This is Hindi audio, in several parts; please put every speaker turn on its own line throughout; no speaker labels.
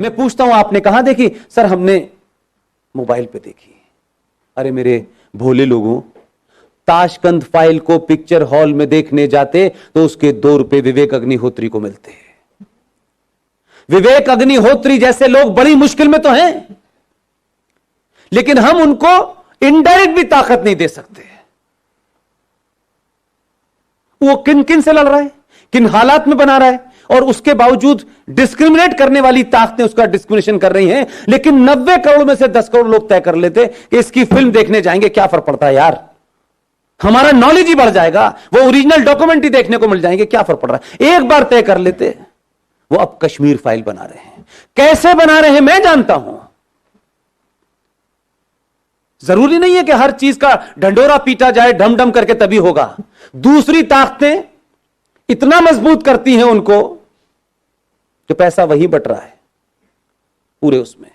मैं पूछता हूं आपने कहां देखी? सर हमने मोबाइल पे देखी। अरे मेरे भोले लोगों, ताशकंद फाइल को पिक्चर हॉल में देखने जाते तो उसके 2 रुपए विवेक अग्निहोत्री को मिलते हैं। विवेक अग्निहोत्री जैसे लोग बड़ी मुश्किल में तो हैं, लेकिन हम उनको इनडायरेक्ट भी ताकत नहीं दे सकते। वो किन किन से लड़ रहा है, किन हालात में बना रहा है, और उसके बावजूद डिस्क्रिमिनेट करने वाली ताकतें उसका डिस्क्रिमिनेशन कर रही हैं। लेकिन 90 करोड़ में से 10 करोड़ लोग तय कर लेते कि इसकी फिल्म देखने जाएंगे, क्या फर्क पड़ता है यार, हमारा नॉलेज ही बढ़ जाएगा, वो ओरिजिनल डॉक्यूमेंट ही देखने को मिल जाएंगे, क्या फर्क पड़ रहा है। एक बार तय कर लेते। वो अब कश्मीर फाइल बना रहे हैं। कैसे बना रहे हैं मैं जानता हूं। जरूरी नहीं है कि हर चीज का ढंडोरा पीटा जाए ढम ढम करके तभी होगा। दूसरी ताकतें इतना मजबूत करती हैं उनको कि पैसा वही बट रहा है पूरे उसमें।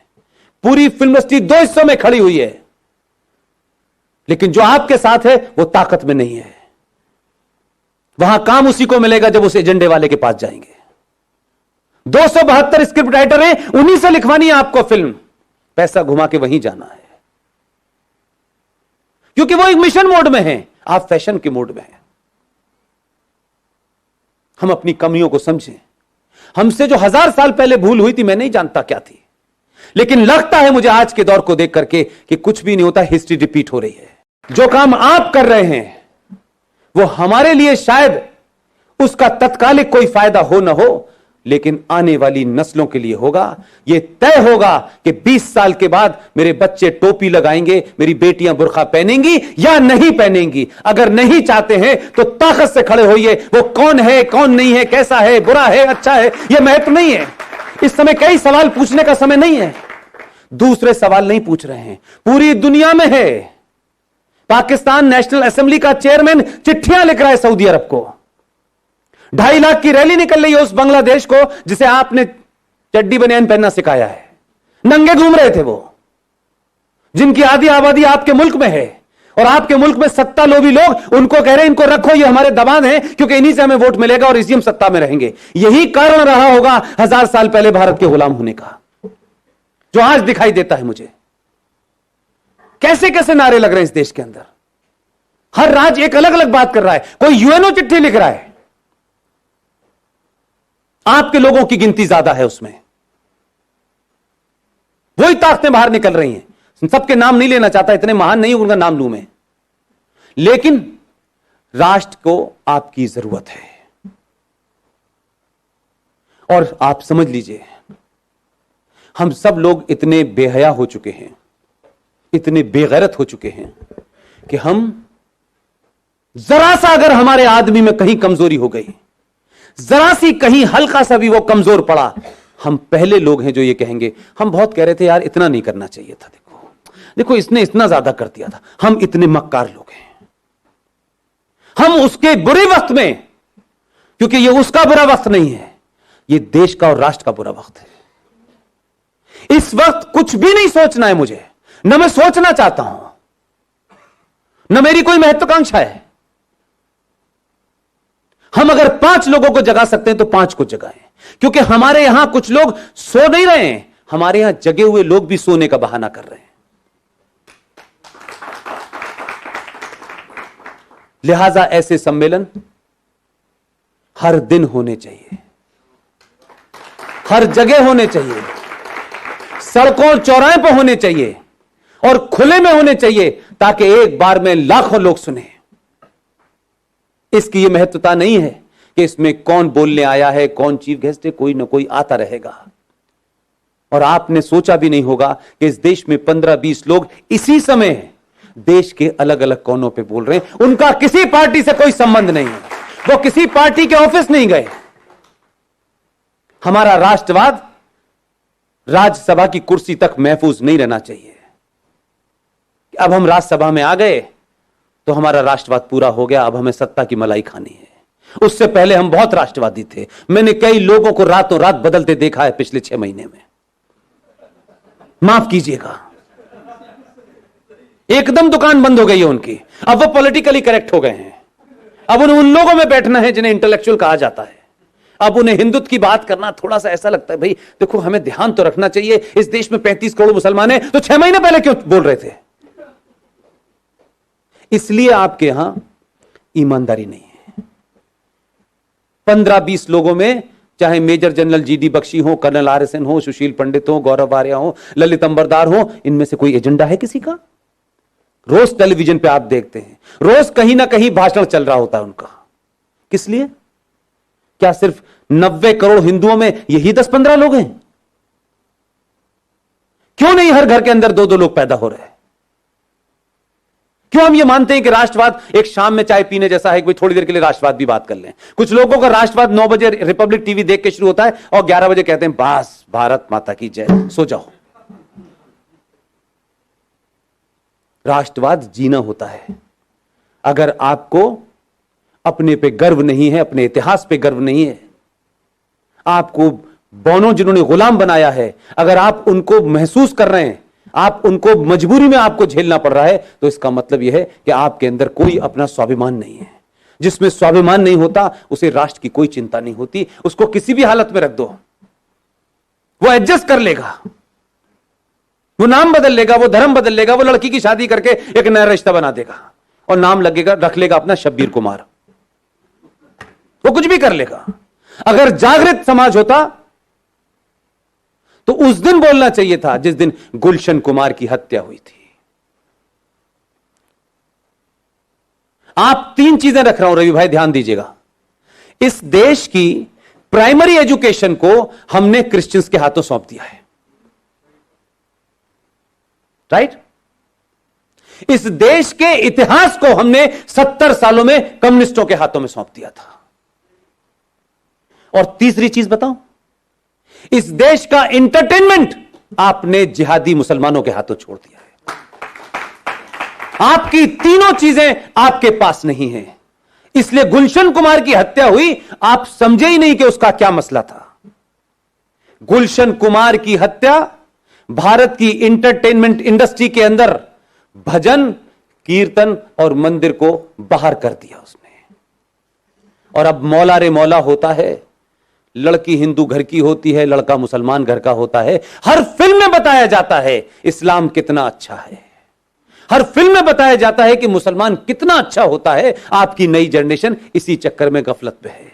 पूरी फिल्म इंडस्ट्री 2 हिस्सों में खड़ी हुई है, लेकिन जो आपके साथ है वो ताकत में नहीं है। वहां काम उसी को मिलेगा जब उस एजेंडे वाले के पास जाएंगे। 272 स्क्रिप्ट राइटर हैं, उन्हीं से लिखवानी है आपको फिल्म, पैसा घुमा के वहीं जाना है, क्योंकि वो एक मिशन मोड में है, आप फैशन के मोड में हैं। हम अपनी कमियों को समझें। हमसे जो 1000 साल पहले भूल हुई थी मैं नहीं जानता क्या थी, लेकिन लगता है मुझे आज के दौर को देख करके कि कुछ भी नहीं होता, हिस्ट्री रिपीट हो रही है। जो काम आप कर रहे हैं वो हमारे लिए शायद उसका तत्कालिक कोई फायदा हो ना हो, लेकिन आने वाली नस्लों के लिए होगा। यह तय होगा कि 20 साल के बाद मेरे बच्चे टोपी लगाएंगे, मेरी बेटियां बुर्का पहनेंगी या नहीं पहनेंगी। अगर नहीं चाहते हैं तो ताकत से खड़े होइए। वो कौन है, कौन नहीं है, कैसा है, बुरा है, अच्छा है, यह महत्व नहीं है। इस समय कई सवाल पूछने का समय नहीं है। दूसरे सवाल नहीं पूछ रहे हैं, पूरी दुनिया में है। पाकिस्तान नेशनल असेंबली का चेयरमैन चिट्ठियां लिख रहा है सऊदी अरब को। 2.5 लाख की रैली निकल रही है उस बांग्लादेश को जिसे आपने चड्डी बनियान पहनना सिखाया है। नंगे घूम रहे थे वो, जिनकी आधी आबादी आपके मुल्क में है, और आपके मुल्क में सत्ता लोभी लोग उनको कह रहे हैं इनको रखो, ये हमारे दबान है, क्योंकि इन्हीं से हमें वोट मिलेगा और इसी हम सत्ता में रहेंगे। यही कारण रहा होगा 1000 साल पहले भारत के गुलाम होने का, जो आज दिखाई देता है मुझे। कैसे कैसे नारे लग रहे हैं इस देश के अंदर। हर राज्य एक अलग अलग बात कर रहा है। कोई यूएनओ चिट्ठी लिख रहा है, आपके लोगों की गिनती ज्यादा है उसमें। वही ताकतें बाहर निकल रही हैं। सबके नाम नहीं लेना चाहता, इतने महान नहीं उनका नाम लूं मैं, लेकिन राष्ट्र को आपकी जरूरत है। और आप समझ लीजिए, हम सब लोग इतने बेहया हो चुके हैं, इतने बेगैरत हो चुके हैं कि हम जरा सा अगर हमारे आदमी में कहीं कमजोरी हो गई, जरा सी कहीं हल्का सा भी वो कमजोर पड़ा, हम पहले लोग हैं जो ये कहेंगे। हम बहुत कह रहे थे यार इतना नहीं करना चाहिए था, देखो देखो इसने इतना ज्यादा कर दिया था, हम इतने मक्कार लोग हैं। हम उसके बुरे वक्त में, क्योंकि ये उसका बुरा वक्त नहीं है, ये देश का और राष्ट्र का बुरा वक्त है। इस वक्त कुछ भी नहीं सोचना है मुझे, न मैं सोचना चाहता हूं, न मेरी कोई महत्वाकांक्षा है। हम अगर 5 लोगों को जगा सकते हैं तो 5 को जगाएं, क्योंकि हमारे यहां कुछ लोग सो नहीं रहे हैं, हमारे यहां जगे हुए लोग भी सोने का बहाना कर रहे हैं। लिहाजा ऐसे सम्मेलन हर दिन होने चाहिए, हर जगह होने चाहिए, सड़कों चौराहे पर होने चाहिए और खुले में होने चाहिए, ताकि एक बार में लाखों लोग सुने। इसकी यह महत्वता नहीं है कि इसमें कौन बोलने आया है, कौन चीफ गेस्ट है, कोई ना कोई आता रहेगा। और आपने सोचा भी नहीं होगा कि इस देश में 15-20 लोग इसी समय देश के अलग अलग कोनों पे बोल रहे हैं। उनका किसी पार्टी से कोई संबंध नहीं है, वो किसी पार्टी के ऑफिस नहीं गए। हमारा राष्ट्रवाद राज्यसभा की कुर्सी तक महफूज नहीं रहना चाहिए। अब हम राज्यसभा में आ गए तो हमारा राष्ट्रवाद पूरा हो गया, अब हमें सत्ता की मलाई खानी है। उससे पहले हम बहुत राष्ट्रवादी थे। मैंने कई लोगों को रातों रात बदलते देखा है पिछले 6 महीने में, माफ कीजिएगा। एकदम दुकान बंद हो गई है उनकी। अब वो पॉलिटिकली करेक्ट हो गए हैं। अब उन लोगों में बैठना है जिन्हें इंटेलेक्चुअल कहा जाता है। अब उन्हें हिंदुत्व की बात करना थोड़ा सा ऐसा लगता है, भाई देखो हमें ध्यान तो रखना चाहिए, इस देश में 35 करोड़ मुसलमान हैं, तो 6 महीने पहले क्यों बोल रहे थे? इसलिए आपके यहां ईमानदारी नहीं है। 15-20 लोगों में, चाहे मेजर जनरल जीडी बख्शी हो, कर्नल RSN हो, सुशील पंडित हो, गौरव आर्या हो, ललित अंबरदार हो, इनमें से कोई एजेंडा है किसी का? रोज टेलीविजन पे आप देखते हैं, रोज कहीं ना कहीं भाषण चल रहा होता है उनका। किस लिए? क्या सिर्फ 90 करोड़ हिंदुओं में यही 10-15 लोग हैं? क्यों नहीं हर घर के अंदर 2-2 लोग पैदा हो रहे हैं? क्यों हम ये मानते हैं कि राष्ट्रवाद एक शाम में चाय पीने जैसा है कि थोड़ी देर के लिए राष्ट्रवाद भी बात कर लें? कुछ लोगों का राष्ट्रवाद 9 बजे रिपब्लिक टीवी देख के शुरू होता है और 11 बजे कहते हैं बस भारत माता की जय, सो जाओ। राष्ट्रवाद जीना होता है। अगर आपको अपने पे गर्व नहीं है, अपने इतिहास पे गर्व नहीं है, आपको बौनों जिन्होंने गुलाम बनाया है, अगर आप उनको महसूस कर रहे हैं, आप उनको मजबूरी में आपको झेलना पड़ रहा है, तो इसका मतलब यह है कि आपके अंदर कोई अपना स्वाभिमान नहीं है। जिसमें स्वाभिमान नहीं होता उसे राष्ट्र की कोई चिंता नहीं होती। उसको किसी भी हालत में रख दो, वो एडजस्ट कर लेगा, वो नाम बदल लेगा, वो धर्म बदल लेगा, वो लड़की की शादी करके एक नया रिश्ता बना देगा और नाम लगेगा, रख लेगा अपना शब्बीर कुमार। वो कुछ भी कर लेगा। अगर जागृत समाज होता तो उस दिन बोलना चाहिए था जिस दिन गुलशन कुमार की हत्या हुई थी। आप 3 चीजें रख रहा हूं रवि भाई, ध्यान दीजिएगा। इस देश की प्राइमरी एजुकेशन को हमने क्रिश्चियंस के हाथों सौंप दिया है, राइट? इस देश के इतिहास को हमने 70 सालों में कम्युनिस्टों के हाथों में सौंप दिया था। और तीसरी चीज बताऊं, इस देश का एंटरटेनमेंट आपने जिहादी मुसलमानों के हाथों छोड़ दिया है। आपकी तीनों चीजें आपके पास नहीं है, इसलिए गुलशन कुमार की हत्या हुई, आप समझे ही नहीं कि उसका क्या मसला था। गुलशन कुमार की हत्या भारत की एंटरटेनमेंट इंडस्ट्री के अंदर भजन, कीर्तन और मंदिर को बाहर कर दिया उसने। और अब मौला रे मौला होता है, लड़की हिंदू घर की होती है, लड़का मुसलमान घर का होता है। हर फिल्म में बताया जाता है इस्लाम कितना अच्छा है, हर फिल्म में बताया जाता है कि मुसलमान कितना अच्छा होता है। आपकी नई जनरेशन इसी चक्कर में गफलत पे है।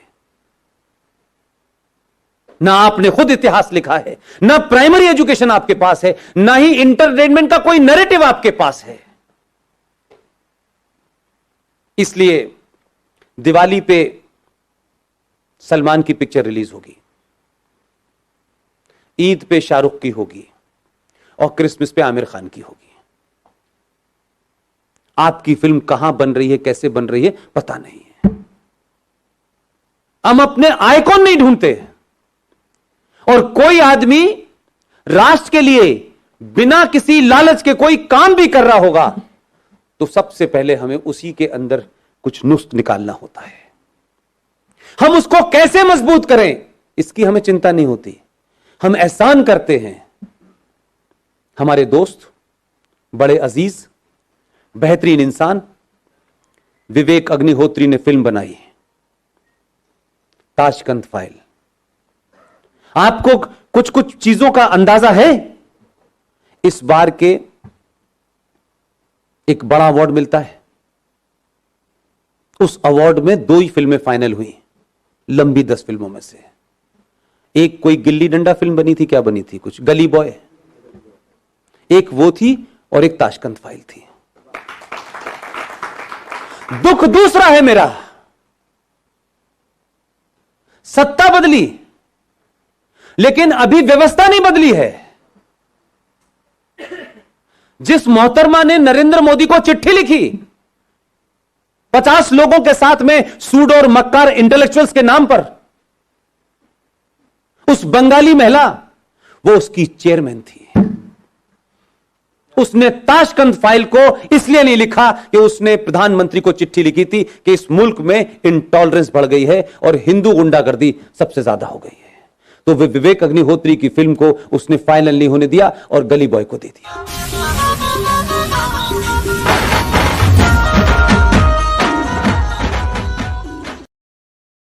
ना आपने खुद इतिहास लिखा है, ना प्राइमरी एजुकेशन आपके पास है, ना ही इंटरटेनमेंट का कोई नैरेटिव आपके पास है। इसलिए दिवाली पे सलमान की पिक्चर रिलीज होगी, ईद पे शाहरुख की होगी और क्रिसमस पे आमिर खान की होगी। आपकी फिल्म कहां बन रही है, कैसे बन रही है, पता नहीं है। हम अपने आइकॉन नहीं ढूंढते। और कोई आदमी राष्ट्र के लिए बिना किसी लालच के कोई काम भी कर रहा होगा तो सबसे पहले हमें उसी के अंदर कुछ नुस्ख निकालना होता है। हम उसको कैसे मजबूत करें इसकी हमें चिंता नहीं होती। हम एहसान करते हैं। हमारे दोस्त, बड़े अजीज, बेहतरीन इंसान विवेक अग्निहोत्री ने फिल्म बनाई ताशकंद फाइल। आपको कुछ कुछ चीजों का अंदाजा है? इस बार के एक बड़ा अवार्ड मिलता है, उस अवार्ड में 2 ही फिल्में फाइनल हुई लंबी 10 फिल्मों में से। एक कोई गिल्ली डंडा फिल्म बनी थी, क्या बनी थी, कुछ गली बॉय, एक वो थी और एक ताशकंद फाइल थी। दुख दूसरा है मेरा, सत्ता बदली लेकिन अभी व्यवस्था नहीं बदली है। जिस मोहतरमा ने नरेंद्र मोदी को चिट्ठी लिखी 50 लोगों के साथ में सूड और मक्कार इंटेलेक्चुअल्स के नाम पर, उस बंगाली महिला वो उसकी चेयरमैन थी। उसने ताशकंद फाइल को इसलिए नहीं लिखा कि उसने प्रधानमंत्री को चिट्ठी लिखी थी कि इस मुल्क में इंटॉलरेंस बढ़ गई है और हिंदू गुंडागर्दी सबसे ज्यादा हो गई है। तो विवेक अग्निहोत्री की फिल्म को उसने फाइनल नहीं होने दिया और गली बॉय को दे दिया।